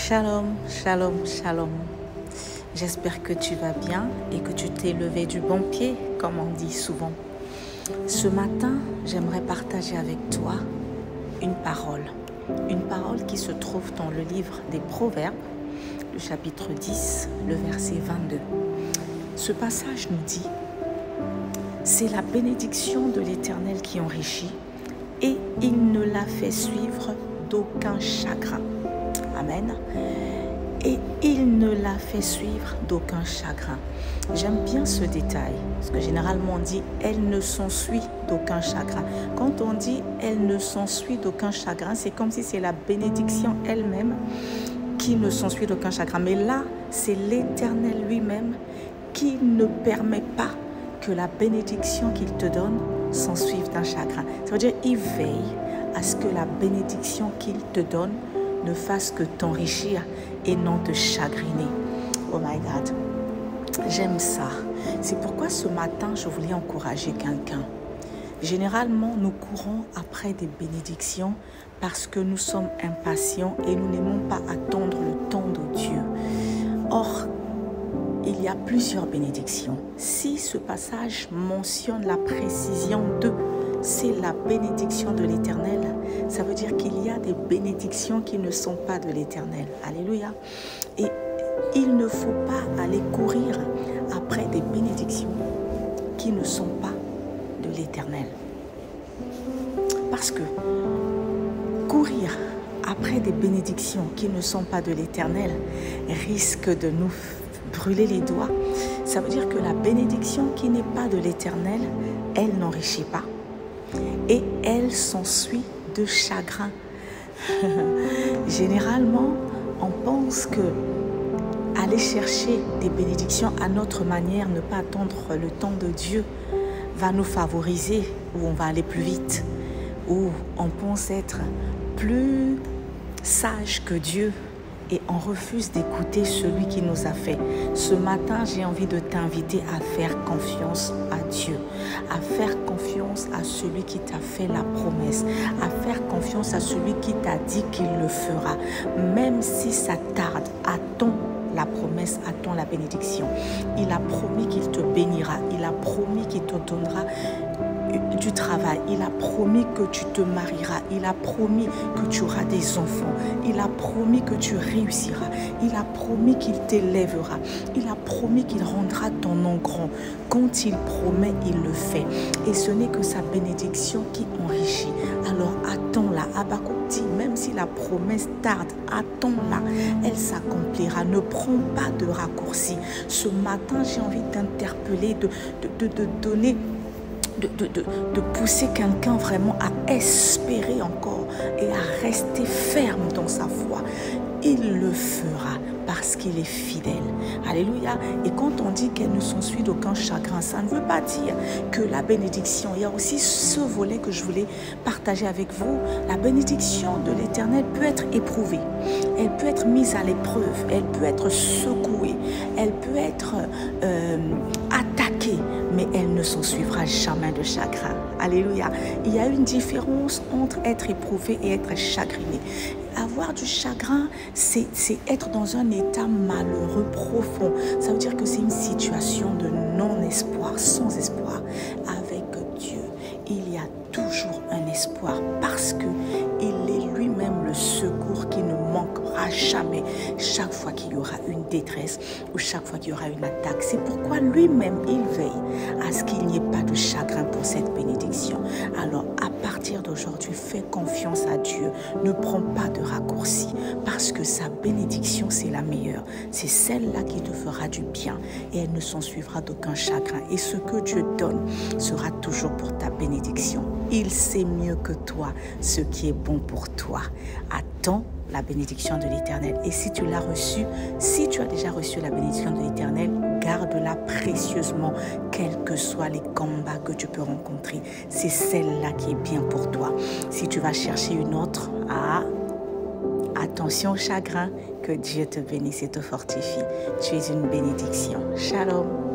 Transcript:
Shalom, shalom, shalom. J'espère que tu vas bien et que tu t'es levé du bon pied, comme on dit souvent. Ce matin, j'aimerais partager avec toi une parole qui se trouve dans le livre des Proverbes, le chapitre 10, le verset 22. Ce passage nous dit: c'est la bénédiction de l'Éternel qui enrichit et il ne la fait suivre d'aucun chagrin. Amen. Et il ne la fait suivre d'aucun chagrin. J'aime bien ce détail, parce que généralement on dit « elle ne s'ensuit d'aucun chagrin ». Quand on dit « elle ne s'ensuit d'aucun chagrin », c'est comme si c'est la bénédiction elle-même qui ne s'ensuit d'aucun chagrin. Mais là, c'est l'Éternel lui-même qui ne permet pas que la bénédiction qu'il te donne s'ensuive d'un chagrin. Ça veut dire qu'il veille à ce que la bénédiction qu'il te donne ne fasse que t'enrichir et non te chagriner. Oh my God, j'aime ça. C'est pourquoi ce matin, je voulais encourager quelqu'un. Généralement, nous courons après des bénédictions parce que nous sommes impatients et nous n'aimons pas attendre le temps de Dieu. Or, il y a plusieurs bénédictions. Si ce passage mentionne la précision de c'est la bénédiction de l'Éternel, ça veut dire qu'il y a des bénédictions qui ne sont pas de l'Éternel. Alléluia. Et il ne faut pas aller courir après des bénédictions qui ne sont pas de l'Éternel. Parce que courir après des bénédictions qui ne sont pas de l'Éternel risque de nous brûler les doigts. Ça veut dire que la bénédiction qui n'est pas de l'Éternel, elle n'enrichit pas. Et elle s'ensuit de chagrin. Généralement, on pense que aller chercher des bénédictions à notre manière, ne pas attendre le temps de Dieu, va nous favoriser, ou on va aller plus vite, ou on pense être plus sage que Dieu et on refuse d'écouter celui qui nous a fait. Ce matin, j'ai envie de t'inviter à faire confiance à Dieu, à faire confiance à celui qui t'a fait la promesse, à faire confiance à celui qui t'a dit qu'il le fera. Même si ça tarde, attends la promesse, attends la bénédiction. Il a promis qu'il te bénira, il a promis qu'il te donnera du travail, il a promis que tu te marieras, il a promis que tu auras des enfants, il a promis que tu réussiras, il a promis qu'il t'élèvera, il a promis qu'il rendra ton nom grand. Quand il promet, il le fait. Et ce n'est que sa bénédiction qui enrichit. Alors attends-la. Habakkuk dit, même si la promesse tarde, attends-la, elle s'accomplira. Ne prends pas de raccourci. Ce matin, j'ai envie d'interpeller, de donner, de pousser quelqu'un vraiment à espérer encore et à rester ferme dans sa foi. Il le fera parce qu'il est fidèle. Alléluia. Et quand on dit qu'elle ne s'ensuit d'aucun chagrin, ça ne veut pas dire que la bénédiction, il y a aussi ce volet que je voulais partager avec vous. La bénédiction de l'Éternel peut être éprouvée. Elle peut être mise à l'épreuve. Elle peut être secouée. Elle peut être attaquée. Mais elle ne s'ensuivra jamais de chagrin. Alléluia. Il y a une différence entre être éprouvé et être chagriné. Avoir du chagrin, c'est être dans un état malheureux profond. Ça veut dire que c'est une situation de non-espoir, sans espoir. Avec Dieu, il y a toujours un espoir parce qu'il est lui-même le secours qui ne manquera jamais chaque fois qu'il y aura une détresse ou chaque fois qu'il y aura une attaque. C'est pourquoi lui-même, il veille à ce qu'il n'y ait pas de chagrin pour cette bénédiction. Alors, à partir d'aujourd'hui, fais confiance à Dieu. Ne prends pas de raccourci parce que sa bénédiction, c'est la meilleure. C'est celle-là qui te fera du bien et elle ne s'en suivra d'aucun chagrin. Et ce que Dieu donne sera toujours pour ta bénédiction. Il sait mieux que toi ce qui est bon pour toi. Attends la bénédiction de l'Éternel. Et si tu l'as reçue, si tu as déjà reçu la bénédiction de l'Éternel, garde-la précieusement, quels que soient les combats que tu peux rencontrer. C'est celle-là qui est bien pour toi. Si tu vas chercher une autre, attention au chagrin, que Dieu te bénisse et te fortifie. Tu es une bénédiction. Shalom.